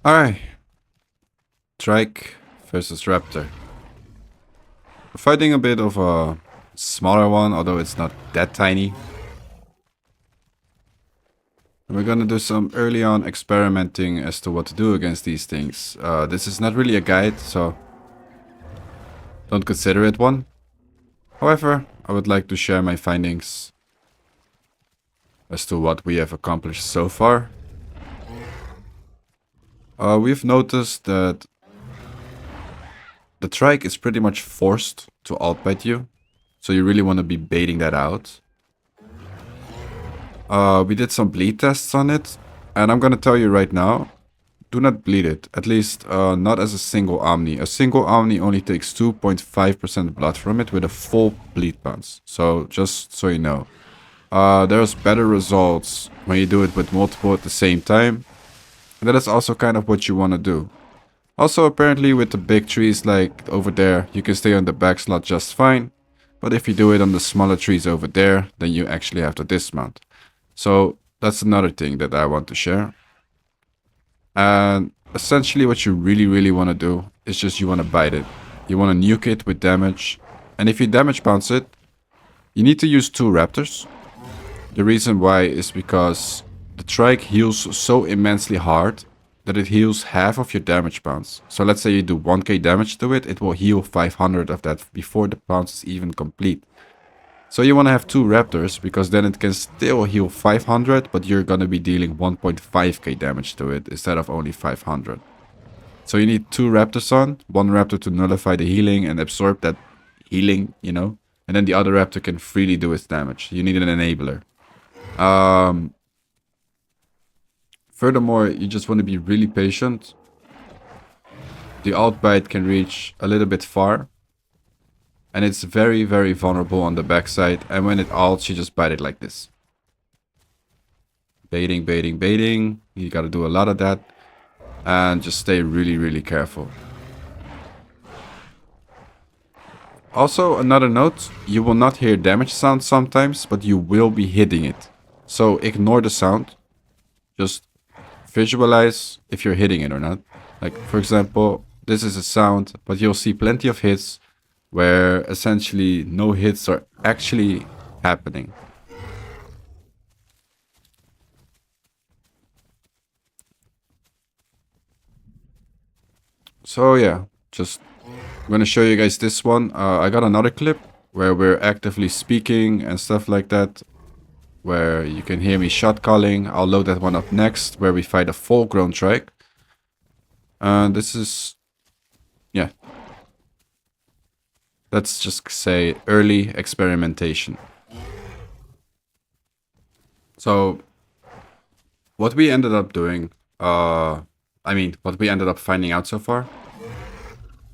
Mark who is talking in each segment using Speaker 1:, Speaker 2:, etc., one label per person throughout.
Speaker 1: Alright. Trike versus Raptor. We're fighting a bit of a smaller one, although it's not that tiny. And we're gonna do some early on experimenting as to what to do against these things. This is not really a guide, so don't consider it one. However, I would like to share my findings as to what we have accomplished so far. We've noticed that the trike is pretty much forced to outbite you, so you really want to be baiting that out. We did some bleed tests on it, and I'm gonna tell you right now, do not bleed it, at least not as a single Omni. A single Omni only takes 2.5% blood from it with a full bleed bounce, so just so you know. There's better results when you do it with multiple at the same time. And that is also kind of what you want to do. Also, apparently with the big trees like over there, you can stay on the back slot just fine. But if you do it on the smaller trees over there, then you actually have to dismount. So that's another thing that I want to share. And essentially what you really want to do is just you want to bite it. You want to nuke it with damage. And if you damage bounce it, you need to use 2 raptors. The reason why is because the trike heals so immensely hard that it heals half of your damage bounce. So let's say you do 1k damage to it, it will heal 500 of that before the bounce is even complete. So you want to have 2 raptors, because then it can still heal 500, but you're going to be dealing 1.5k damage to it instead of only 500. So you need 2 raptors on, 1 raptor to nullify the healing and absorb that healing, you know, and then the other raptor can freely do its damage. You need an enabler. Furthermore, you just want to be really patient. The outbite can reach a little bit far. And it's very vulnerable on the backside. And when it ults, you just bite it like this. Baiting. You gotta do a lot of that. And just stay really careful. Also, another note. You will not hear damage sound sometimes, but you will be hitting it. So ignore the sound. Just visualize if you're hitting it or not. Like, for example, this is a sound, but you'll see plenty of hits where essentially no hits are actually happening. So yeah, I'm gonna show you guys this one. I got another clip where we're actively speaking and stuff like that, where you can hear me shot calling. I'll load that one up next, where we fight a full-grown trike. And this is, yeah, let's just say early experimentation. So what we ended up doing, what we ended up finding out so far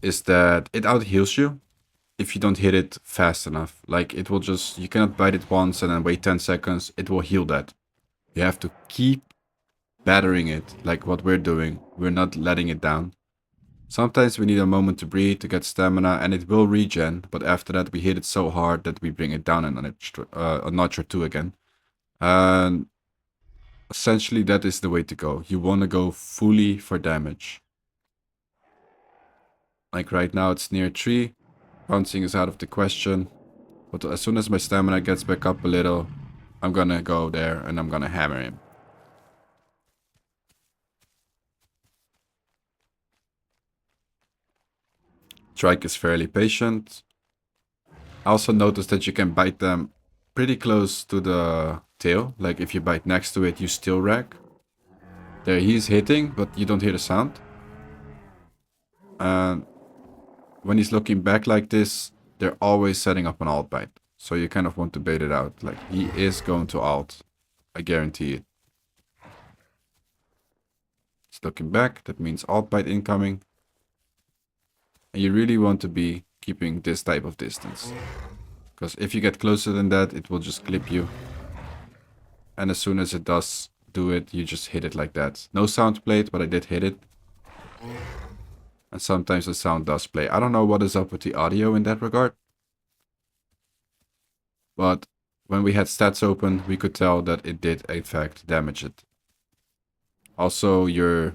Speaker 1: is that it out heals you if you don't hit it fast enough. Like, it will just, you cannot bite it once and then wait 10 seconds. It will heal that. You have to keep battering it, like what we're doing. We're not letting it down. Sometimes we need a moment to breathe, to get stamina, and it will regen, but after that we hit it so hard that we bring it down a notch or 2 again. And essentially that is the way to go. You want to go fully for damage. Like right now it's near 3. Bouncing is out of the question. But as soon as my stamina gets back up a little, I'm gonna go there and I'm gonna hammer him. Trike is fairly patient. I also noticed that you can bite them pretty close to the tail. Like if you bite next to it, you still rack. There he's hitting, but you don't hear the sound. And when he's looking back like this, they're always setting up an alt bite. So you kind of want to bait it out. Like, he is going to alt. I guarantee it. He's looking back. That means alt bite incoming. And you really want to be keeping this type of distance. Because if you get closer than that, it will just clip you. And as soon as it does do it, you just hit it like that. No sound played, but I did hit it. And sometimes the sound does play. I don't know what is up with the audio in that regard. But when we had stats open, we could tell that it did in fact damage it. Also, your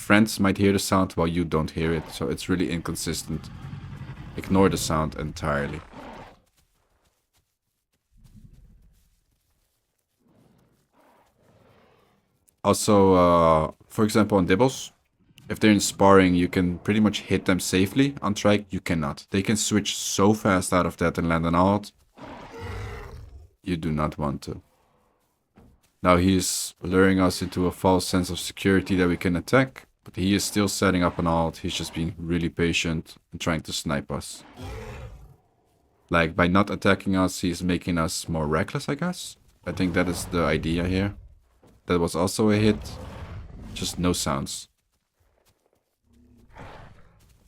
Speaker 1: friends might hear the sound while you don't hear it, so it's really inconsistent. Ignore the sound entirely. Also, for example, on Dibbles, if they're in sparring, you can pretty much hit them safely. On Trike, you cannot. They can switch so fast out of that and land an ult. You do not want to. Now he's luring us into a false sense of security that we can attack, but he is still setting up an ult. He's just being really patient and trying to snipe us. Like, by not attacking us, he's making us more reckless, I guess. I think that is the idea here. That was also a hit. Just no sounds.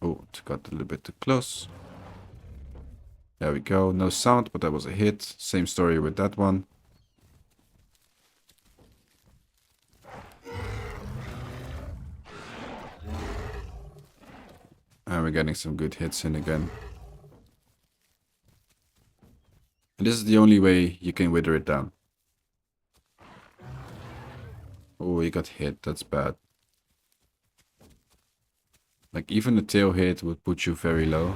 Speaker 1: Oh, it got a little bit too close. There we go. No sound, but that was a hit. Same story with that one. And we're getting some good hits in again. And this is the only way you can wither it down. Oh, he got hit. That's bad. Like, even a tail hit would put you very low.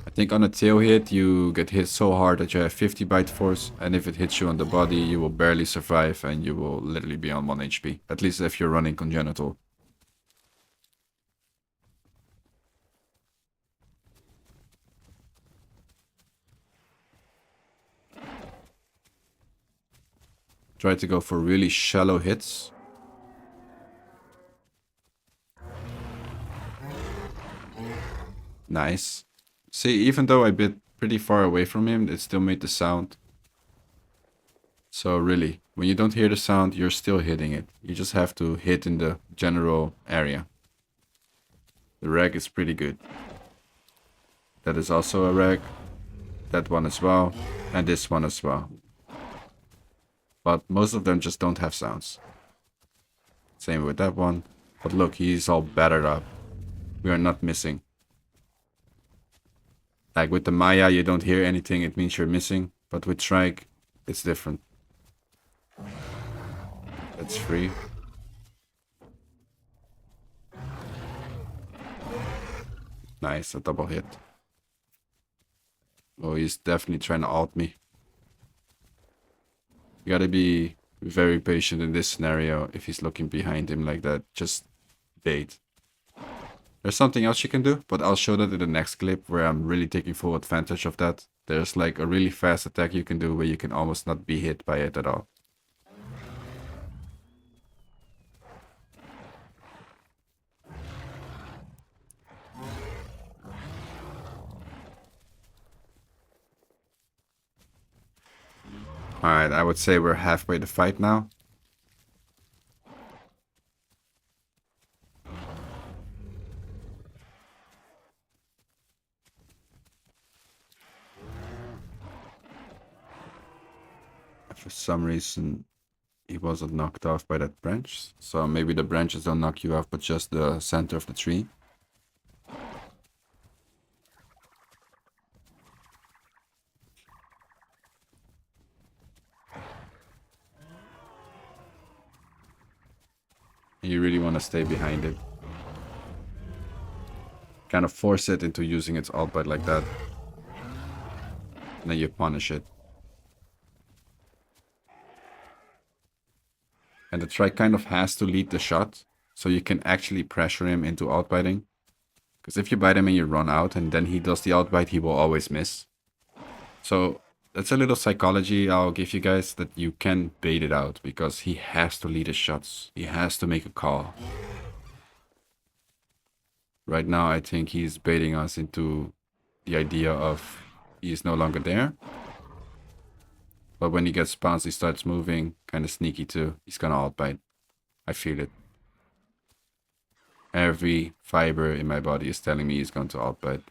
Speaker 1: I think on a tail hit, you get hit so hard that you have 50 bite force. And if it hits you on the body, you will barely survive and you will literally be on 1 HP. At least if you're running congenital. Try to go for really shallow hits. Nice. See, even though I bit pretty far away from him, it still made the sound. So really, when you don't hear the sound, you're still hitting it. You just have to hit in the general area. The reg is pretty good. That is also a reg. That one as well. And this one as well. But most of them just don't have sounds. Same with that one. But look, he's all battered up. We are not missing. Like with the Maya, you don't hear anything, it means you're missing. But with Trike, it's different. That's free. Nice, a double hit. Oh, he's definitely trying to ult me. You gotta be very patient in this scenario if he's looking behind him like that. Just bait. There's something else you can do, but I'll show that in the next clip where I'm really taking full advantage of that. There's like a really fast attack you can do where you can almost not be hit by it at all. Alright, I would say we're halfway the fight now. For some reason, he wasn't knocked off by that branch. So maybe the branches don't knock you off, but just the center of the tree. You really want to stay behind it. Kind of force it into using its ult bite like that. And then you punish it. And the Trike kind of has to lead the shot, so you can actually pressure him into outbiting. Because if you bite him and you run out, and then he does the outbite, he will always miss. So that's a little psychology I'll give you guys, that you can bait it out, because he has to lead his shots. He has to make a call. Right now, I think he's baiting us into the idea of he is no longer there. But when he gets bounced, he starts moving. Kind of sneaky too. He's gonna outbite. I feel it. Every fiber in my body is telling me he's going to outbite.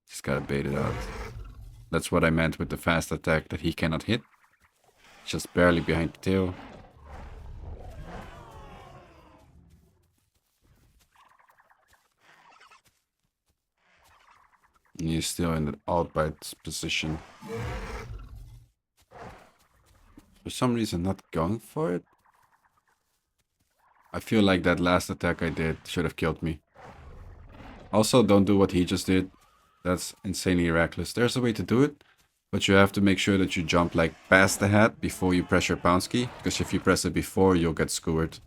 Speaker 1: Just gotta bait it out. That's what I meant with the fast attack that he cannot hit. Just barely behind the tail. And he's still in the outbite position. For some reason not going for it. I feel like that last attack I did should have killed me. Also, don't do what he just did. That's insanely reckless. There's a way to do it, but you have to make sure that you jump like past the head before you press your pounce key, because if you press it before, you'll get skewered.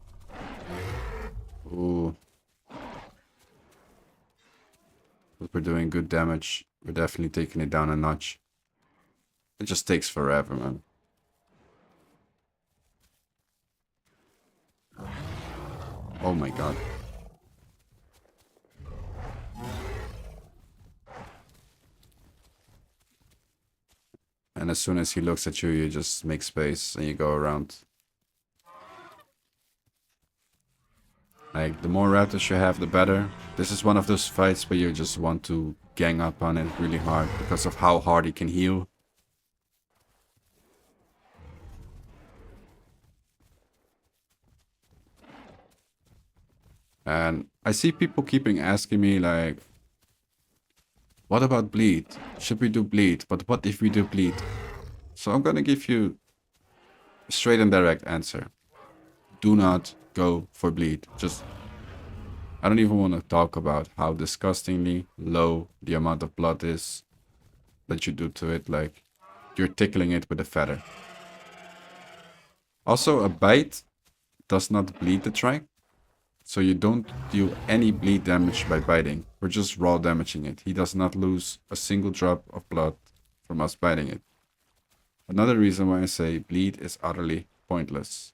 Speaker 1: Ooh. But we're doing good damage. We're definitely taking it down a notch. It just takes forever, man. Oh my god. And as soon as he looks at you, you just make space and you go around. Like, the more Raptors you have, the better. This is one of those fights where you just want to gang up on it really hard because of how hard he can heal. And I see people keeping asking me like, what about bleed? Should we do bleed? But what if we do bleed? So I'm gonna give you a straight and direct answer. Do not go for bleed. Just, I don't even want to talk about how disgustingly low the amount of blood is that you do to it. Like, you're tickling it with a feather. Also, a bite does not bleed the trike. So you don't do any bleed damage by biting. We're just raw damaging it. He does not lose a single drop of blood from us biting it. Another reason why I say bleed is utterly pointless.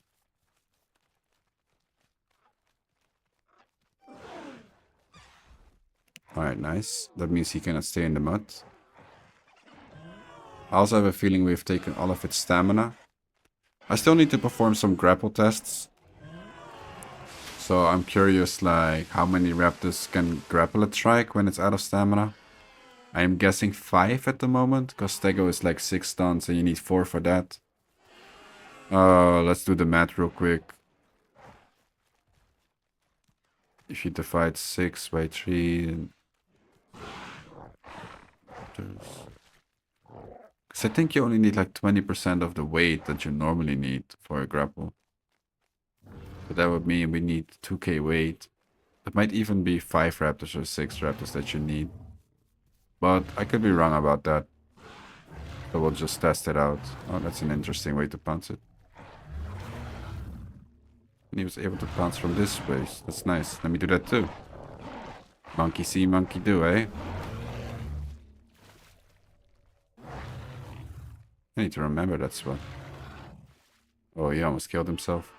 Speaker 1: Alright, nice. That means he cannot stay in the mud. I also have a feeling we've taken all of its stamina. I still need to perform some grapple tests. So I'm curious, like, how many Raptors can grapple a trike when it's out of stamina? I am guessing 5 at the moment, because Stego is like 6 stuns and you need 4 for that. Let's do the math real quick. If you divide 6 by 3... Because I think you only need like 20% of the weight that you normally need for a grapple. But that would mean we need 2k weight. It might even be 5 Raptors or 6 Raptors that you need. But I could be wrong about that. So we'll just test it out. Oh, that's an interesting way to pounce it. And he was able to pounce from this space. That's nice. Let me do that too. Monkey see, monkey do, eh? I need to remember that spot. Oh, he almost killed himself.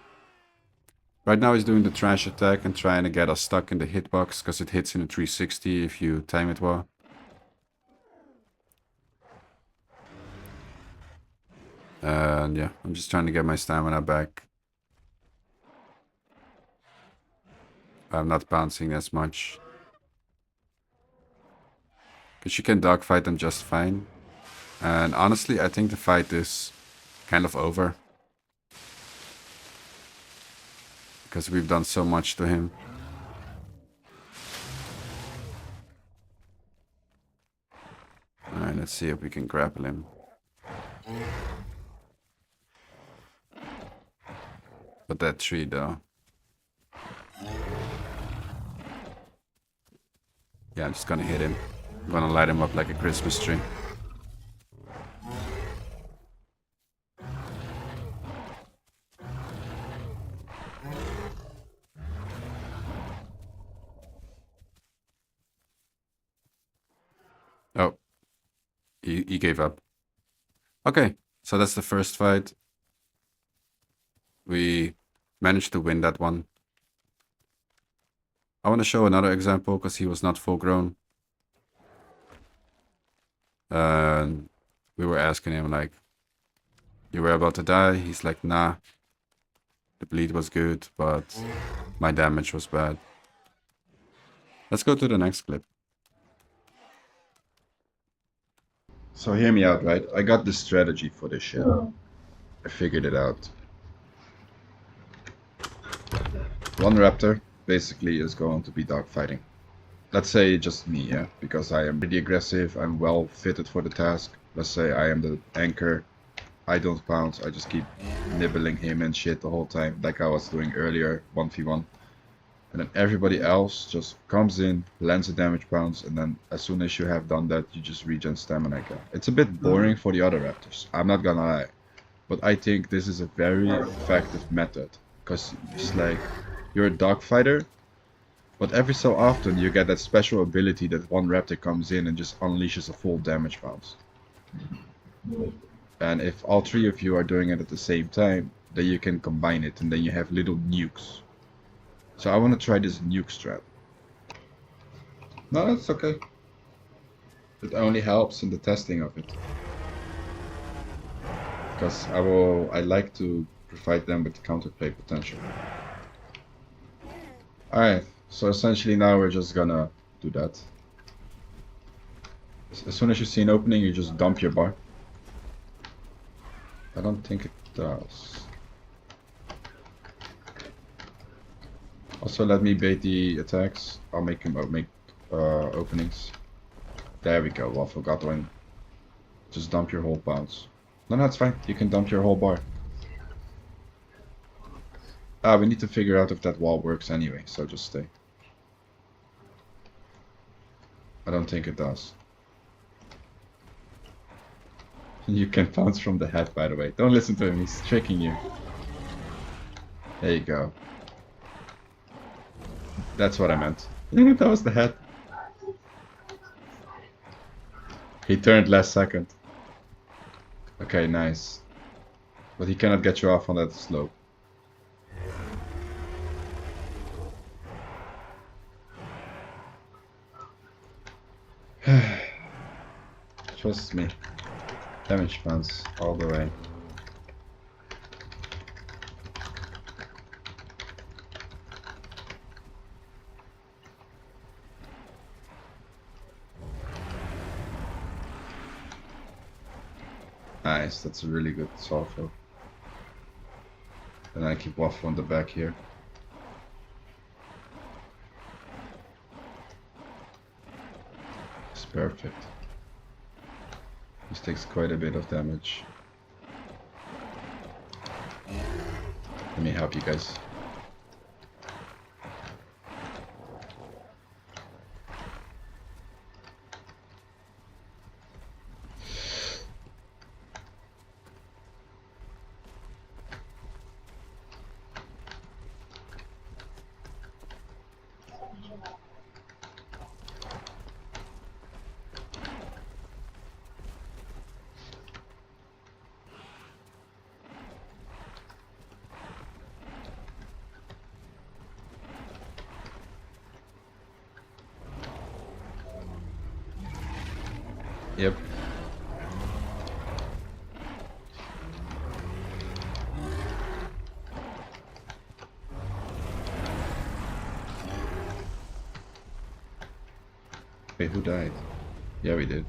Speaker 1: Right now he's doing the trash attack and trying to get us stuck in the hitbox because it hits in a 360 if you time it well. And yeah, I'm just trying to get my stamina back. I'm not bouncing as much. Because you can dogfight them just fine. And honestly, I think the fight is kind of over. Because we've done so much to him. Alright, let's see if we can grapple him. But that tree though. Yeah, I'm just gonna hit him. I'm gonna light him up like a Christmas tree. Oh. He gave up. Okay, so that's the first fight. We managed to win that one. I want to show another example because he was not full grown. And we were asking him like, you were about to die? He's like, nah. The bleed was good, but my damage was bad. Let's go to the next clip. So hear me out, right? I got this strategy for this shit. I figured it out. One Raptor basically is going to be dogfighting. Let's say just me, yeah? Because I am pretty aggressive, I'm well fitted for the task. Let's say I am the anchor, I don't pounce, I just keep nibbling him and shit the whole time, like I was doing earlier, 1v1. And then everybody else just comes in, lands a damage bounce, and then as soon as you have done that, you just regen stamina again. It's a bit boring for the other Raptors, I'm not gonna lie. But I think this is a very effective method. Because it's like, you're a dogfighter, but every so often you get that special ability that one Raptor comes in and just unleashes a full damage bounce. And if all three of you are doing it at the same time, then you can combine it and then you have little nukes. So I want to try this nuke strat. No, that's okay. It only helps in the testing of it. Because I like to provide them with counterplay potential. Alright, so essentially now we're just gonna do that. As soon as you see an opening, you just dump your bar. I don't think it does. Also, let me bait the attacks. I'll make him make openings. There we go. Waffle got one. Just dump your whole bounce. No, it's fine. You can dump your whole bar. Ah, we need to figure out if that wall works anyway, so just stay. I don't think it does. You can bounce from the head, by the way. Don't listen to him, he's tricking you. There you go. That's what I meant. That was the head. He turned last second. Okay, nice. But he cannot get you off on that slope. Trust me. Damage bounce all the way. Nice, that's a really good solve. And I keep waffle on the back here. It's perfect. This takes quite a bit of damage. Let me help you guys. Yep. Wait, who died? Yeah, we did.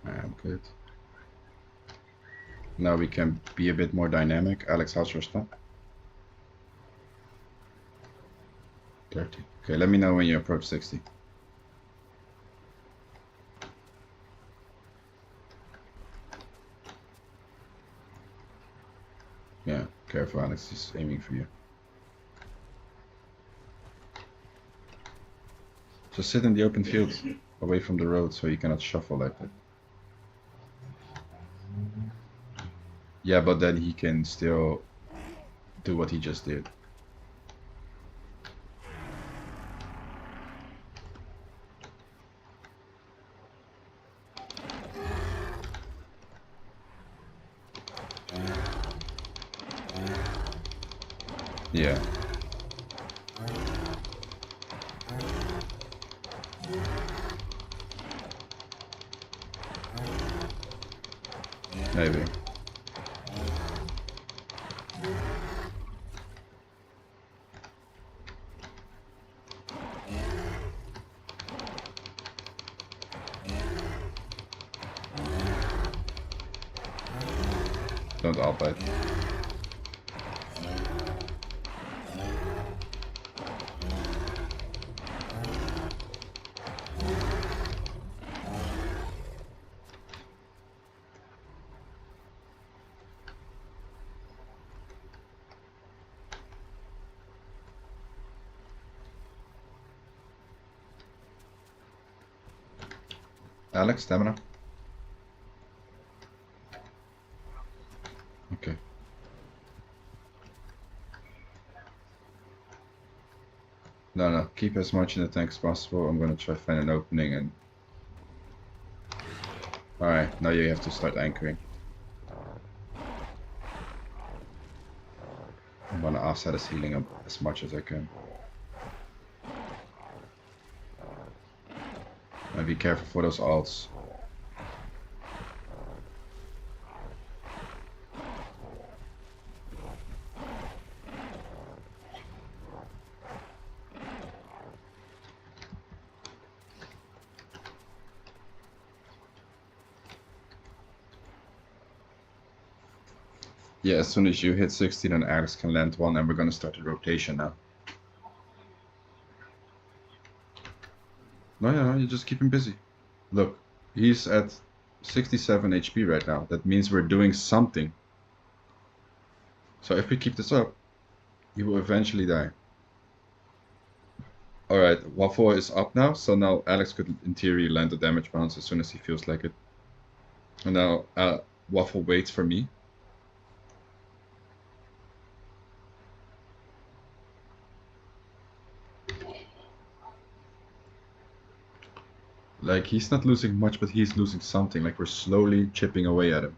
Speaker 1: I'm good. Now we can be a bit more dynamic. Alex, how's your stuff? 30. Okay, let me know when you approach 60. Yeah, careful, Alex. He's aiming for you. Just sit in the open field, away from the road, so you cannot shuffle like that. Yeah, but then he can still do what he just did. Yeah. Maybe. Don't outbite. Alex, stamina. Okay. No, keep as much in the tank as possible. I'm gonna try to find an opening and... Alright, now you have to start anchoring. I'm gonna offset his healing up as much as I can. And be careful for those ults. Yeah, as soon as you hit 16, then Alex can land one, and we're gonna start the rotation now. No, you just keep him busy. Look, he's at 67 HP right now. That means we're doing something. So if we keep this up, he will eventually die. Alright, Waffle is up now, so now Alex could in theory land a damage bounce as soon as he feels like it. And now Waffle waits for me. Like, he's not losing much, but he's losing something. Like, we're slowly chipping away at him.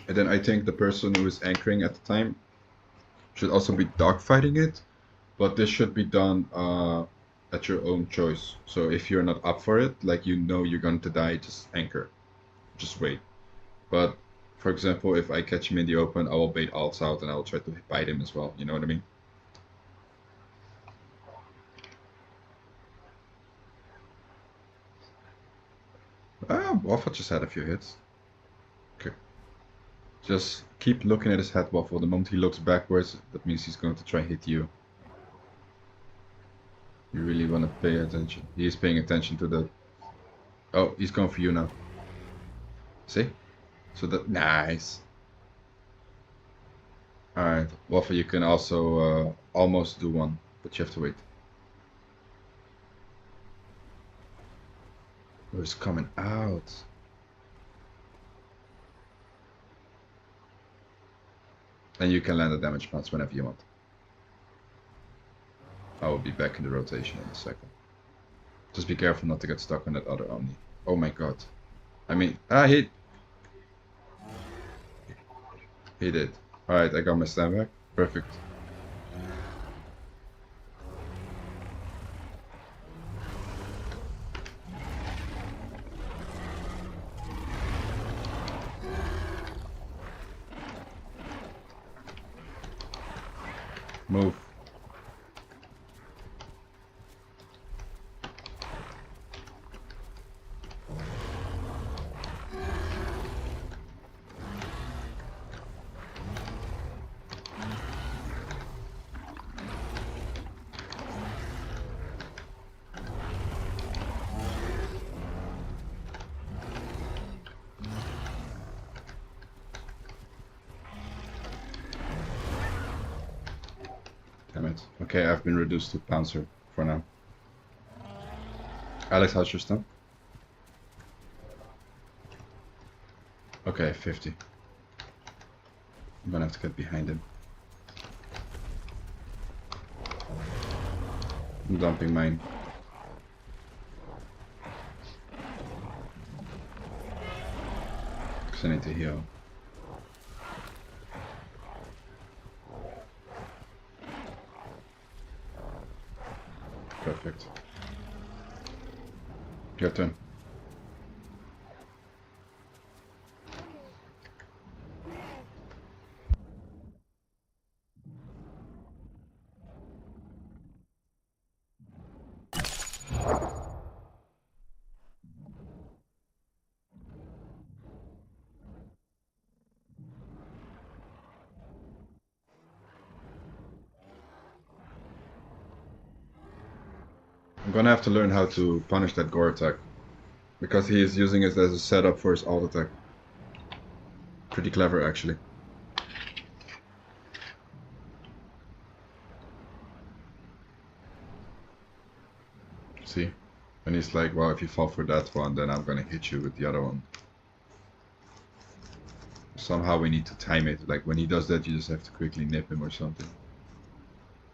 Speaker 1: And then I think the person who is anchoring at the time should also be dogfighting it, but this should be done at your own choice. So if you're not up for it, like you know you're going to die, just anchor. Just wait. But for example, if I catch him in the open, I will bait ults out and I will try to bite him as well. You know what I mean? Waffle just had a few hits. Okay. Just keep looking at his head, Waffle. The moment he looks backwards, that means he's going to try and hit you. You really want to pay attention. He is paying attention to the... Oh, he's going for you now. See? So that... Nice. Alright, Waffle, you can also almost do one, but you have to wait. Oh, it's coming out. And you can land a damage bounce whenever you want. I will be back in the rotation in a second. Just be careful not to get stuck on that other Omni. Oh my god. I mean, he did. Alright, I got my stand back. Perfect. Move. Damn it. Okay, I've been reduced to Pouncer for now. Alex, how's your stun? Okay, 50. I'm gonna have to get behind him. I'm dumping mine. Because I need to heal. Perfect. Your turn. I'm gonna have to learn how to punish that gore attack. Because he is using it as a setup for his alt attack. Pretty clever, actually. See? And he's like, well, if you fall for that one, then I'm gonna hit you with the other one. Somehow we need to time it. Like, when he does that, you just have to quickly nip him or something.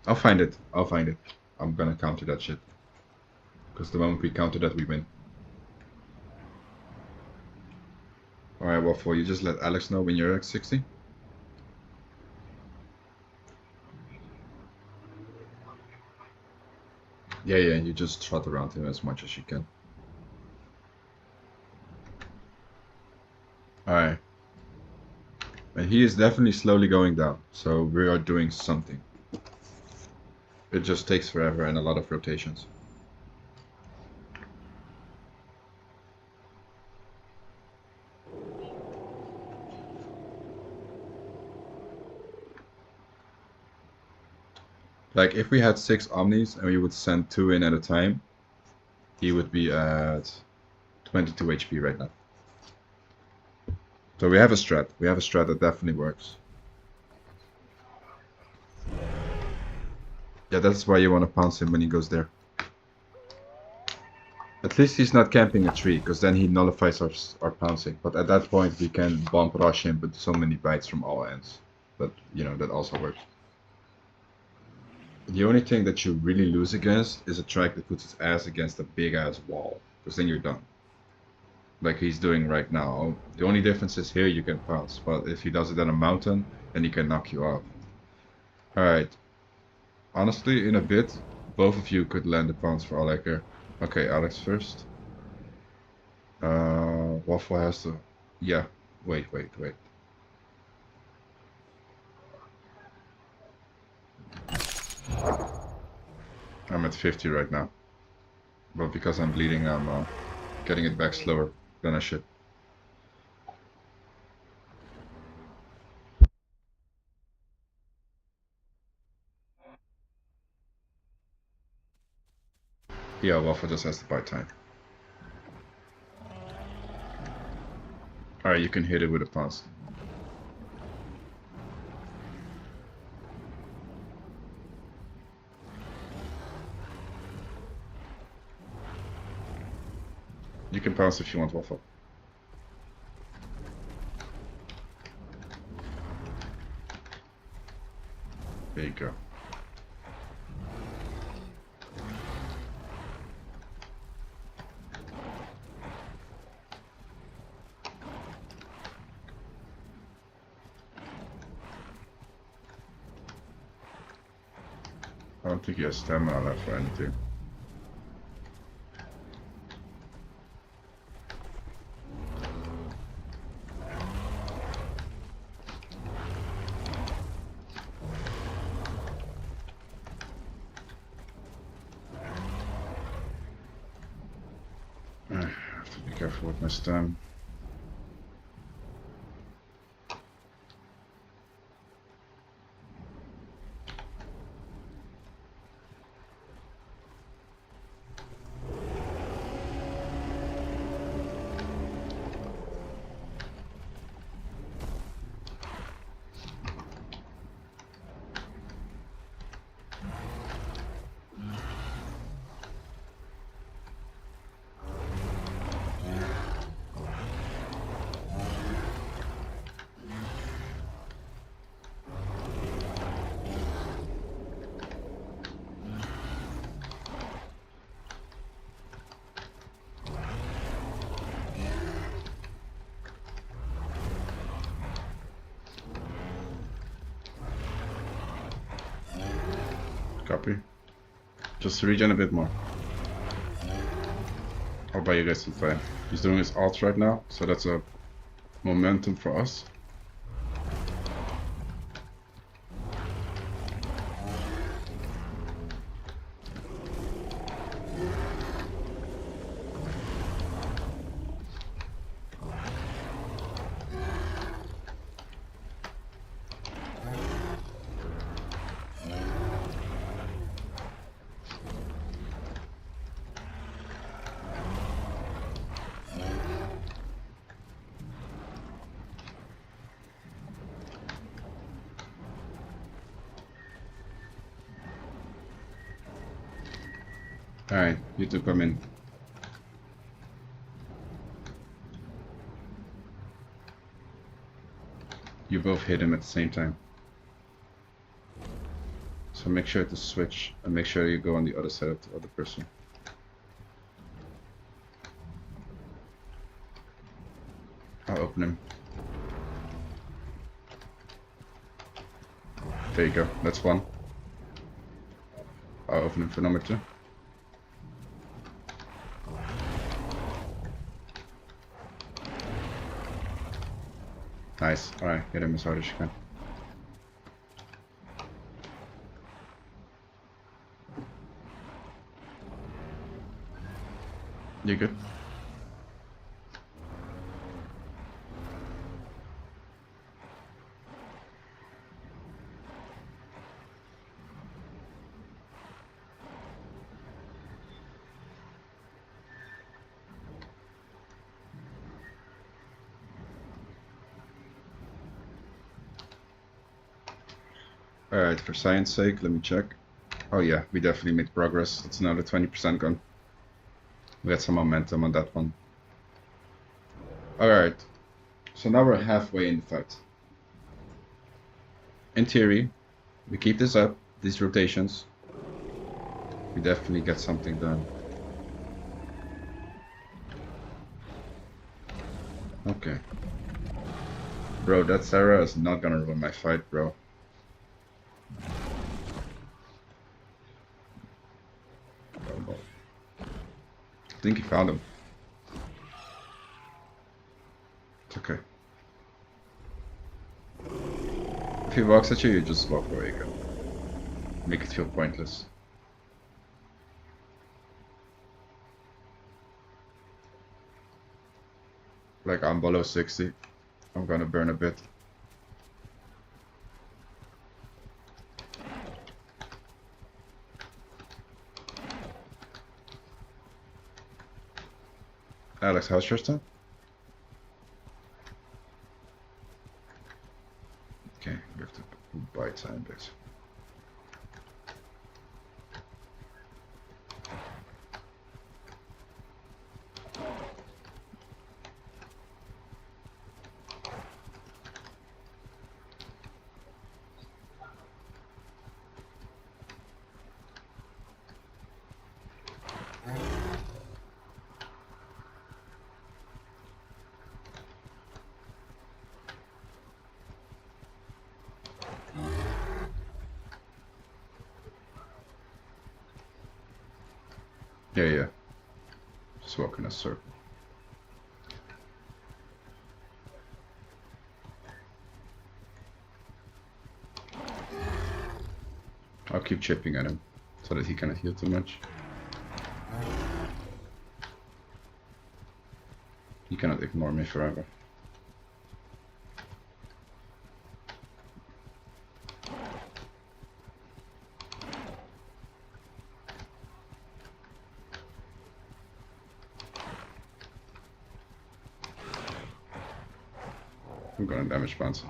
Speaker 1: I'll find it. I'll find it. I'm gonna counter that shit. Because the moment we counter that, we win. Alright, Waffle, you just let Alex know when you're at 60. Yeah, you just trot around him as much as you can. Alright. And he is definitely slowly going down, so we are doing something. It just takes forever and a lot of rotations. Like, if we had 6 Omnis and we would send 2 in at a time, he would be at 22 HP right now. So we have a strat. We have a strat that definitely works. Yeah, that's why you want to pounce him when he goes there. At least he's not camping a tree, because then he nullifies our pouncing. But at that point, we can bump rush him with so many bites from all ends. But, you know, that also works. The only thing that you really lose against is a track that puts its ass against a big-ass wall, because then you're done. Like he's doing right now. The only difference is here you can pounce, but if he does it on a mountain, then he can knock you off. Alright. Honestly, in a bit, both of you could land a pounce for all I care. Okay, Alex first. Waffle has to... Yeah, wait. I'm at 50 right now. But because I'm bleeding, I'm getting it back slower than I should. Yeah, Waffle just has to buy time. Alright, you can hit it with a pounce. You can pounce if you want, Waffle. There you go. I don't think he has stamina left for anything. I have to be careful with my stam. Copy. Just regen a bit more. I'll buy you guys some time. He's doing his ult right now, so that's a momentum for us. Alright, you two come in. You both hit him at the same time. So make sure to switch and make sure you go on the other side of the other person. I'll open him. There you go, that's one. I'll open him for number 2. Nice, alright, hit him as hard as you can. You good? Alright, for science sake, let me check. Oh yeah, we definitely made progress. It's another 20% gone. We got some momentum on that one. Alright, so now we're halfway in the fight. In theory, we keep this up, these rotations. We definitely get something done. Okay. Bro, that Sarah is not gonna ruin my fight, bro. I think he found him. It's okay. If he walks at you, you just walk away again. Make it feel pointless. Like, I'm below 60. I'm gonna burn a bit. Alex, how's your stuff? Okay, you have to buy time bits. Yeah. Just walk in a circle. I'll keep chipping at him so that he cannot heal too much. He cannot ignore me forever. I'm gonna damage bounce.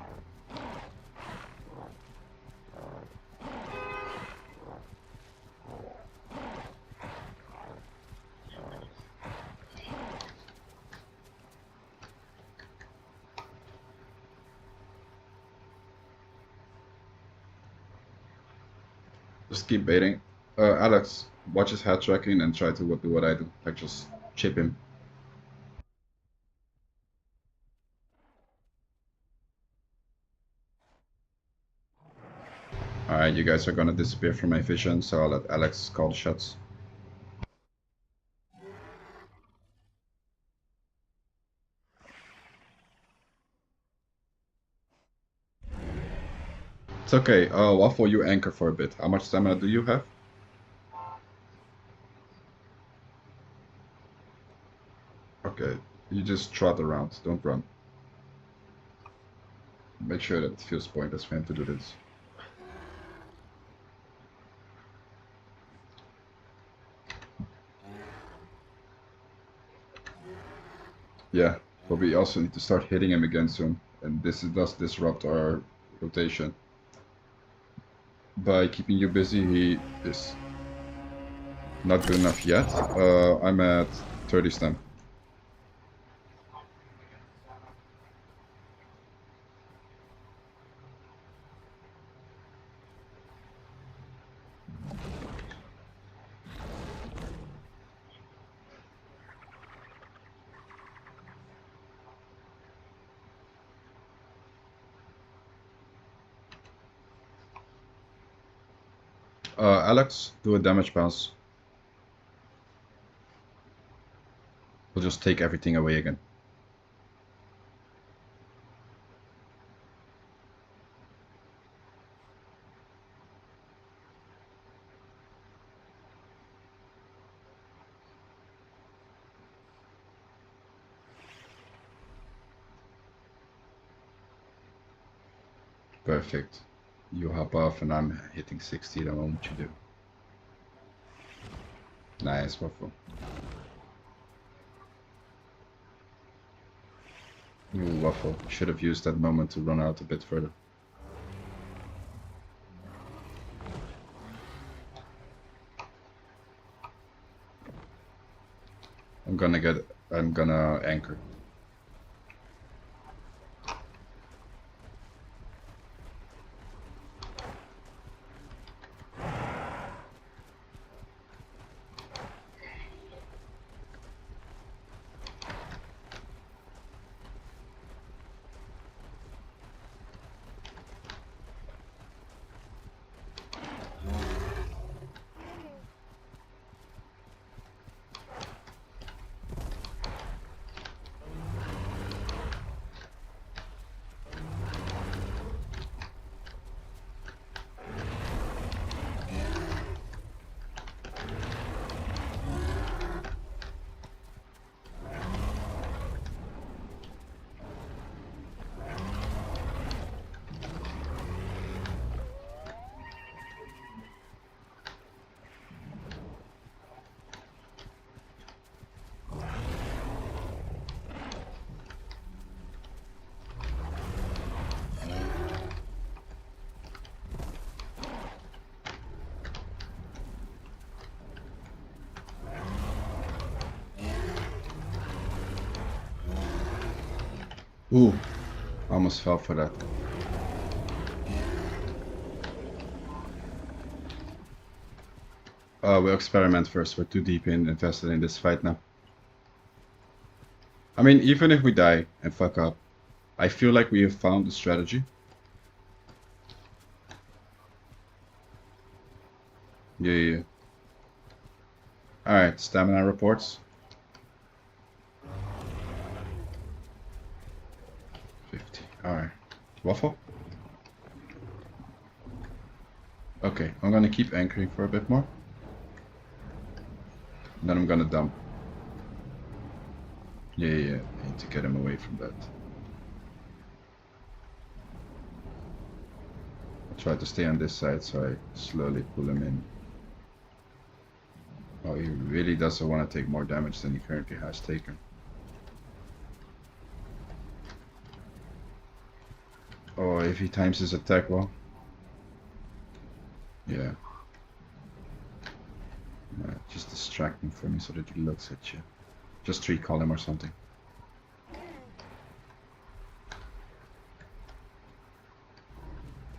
Speaker 1: Just keep baiting. Alex, watch his head tracking and try to do what I do. Like, just chip him. Alright, you guys are gonna disappear from my vision, so I'll let Alex call the shots. It's okay. Waffle, you anchor for a bit. How much stamina do you have? Okay, you just trot around, don't run. Make sure that it feels pointless for him to do this. Yeah, but we also need to start hitting him again soon, and this does disrupt our rotation. By keeping you busy, he is... Not good enough yet. I'm at 30 stem. Alex, do a damage bounce. We'll just take everything away again. Perfect. You hop off and I'm hitting 60 the moment you do. Nice, Waffle. Ooh, Waffle. Should have used that moment to run out a bit further. I'm gonna anchor. Ooh, almost fell for that. We'll experiment first. We're too deep invested in this fight now. I mean, even if we die and fuck up, I feel like we have found the strategy. Yeah. Alright, stamina reports. 50. Alright. Waffle? Okay, I'm gonna keep anchoring for a bit more. And then I'm gonna dump. Yeah. I need to get him away from that. I try to stay on this side so I slowly pull him in. Oh, he really doesn't want to take more damage than he currently has taken. Oh, if he times his attack well. Yeah. Just distract him for me so that he looks at you. Just recall him or something.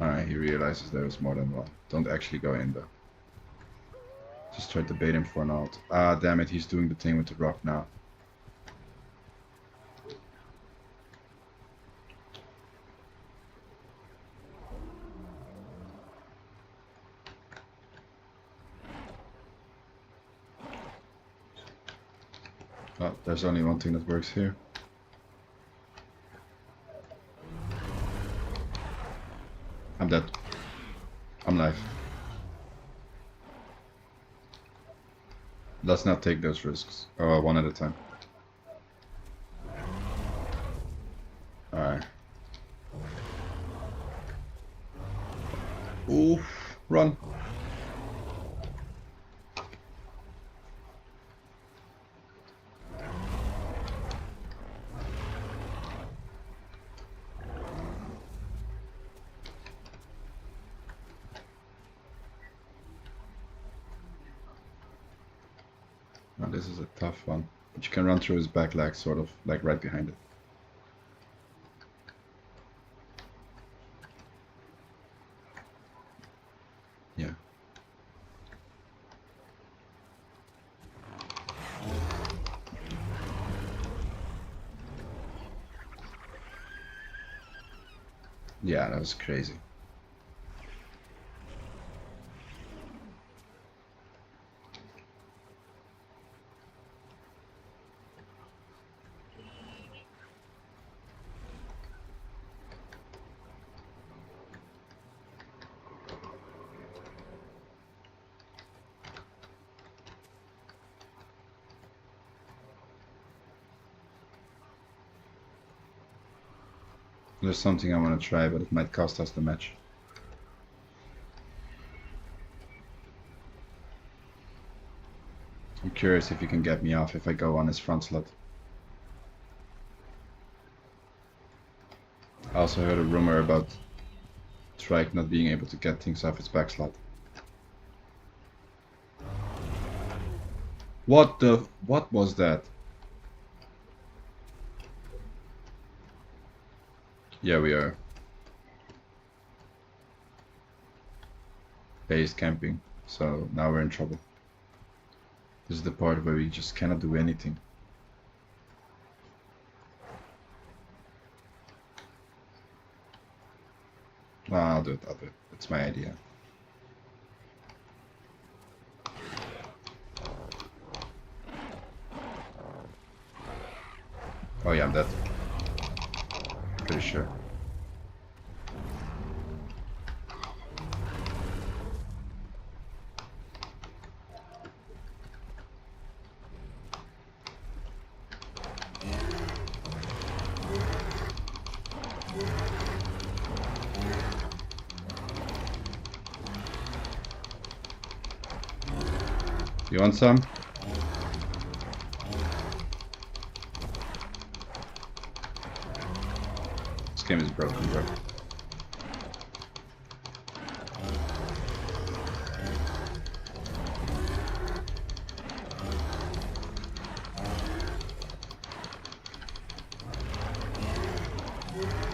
Speaker 1: Alright, he realizes there is more than one. Don't actually go in though. Just try to bait him for an ult. Ah, damn it, he's doing the thing with the rock now. Oh, there's only one thing that works here. I'm dead. I'm live. Let's not take those risks. One at a time. Alright. Oof. Run. Oh, this is a tough one. But you can run through his back leg, sort of, like right behind it. Yeah. Yeah, that was crazy. There's something I want to try, but it might cost us the match. I'm curious if he can get me off if I go on his front slot. I also heard a rumor about Trike not being able to get things off its back slot. What was that? Yeah, we are. Base camping, so now we're in trouble. This is the part where we just cannot do anything. No, I'll do it. It's my idea. Oh yeah, I'm dead. Pretty sure. You want some? This game is broken, bro.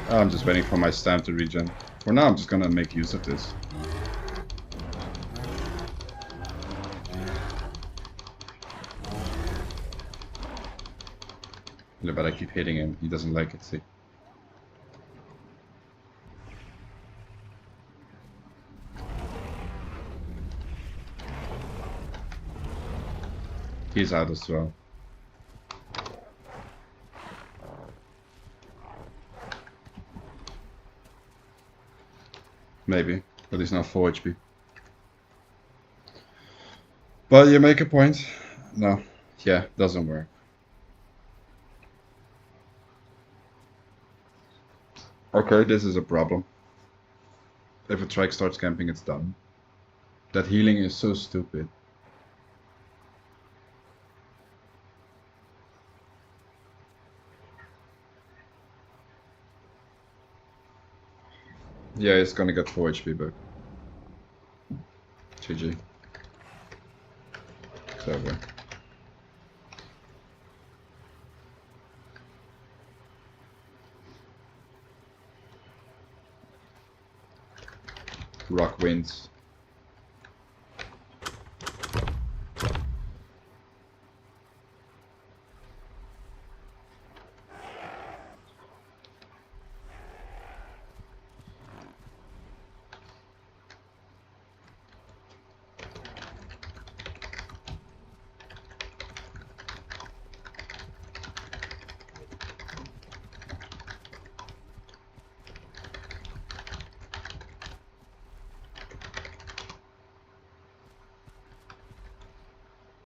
Speaker 1: Oh, I'm just waiting for my stamp to regen. For now, I'm just gonna make use of this. Yeah, but I keep hitting him. He doesn't like it, see? He's out as well. Maybe, but he's now 4 HP. But you make a point. No, yeah, doesn't work. Okay, this is a problem. If a trike starts camping, it's done. That healing is so stupid. Yeah, it's gonna get 4 HP back. GG. It's over. Rock wins.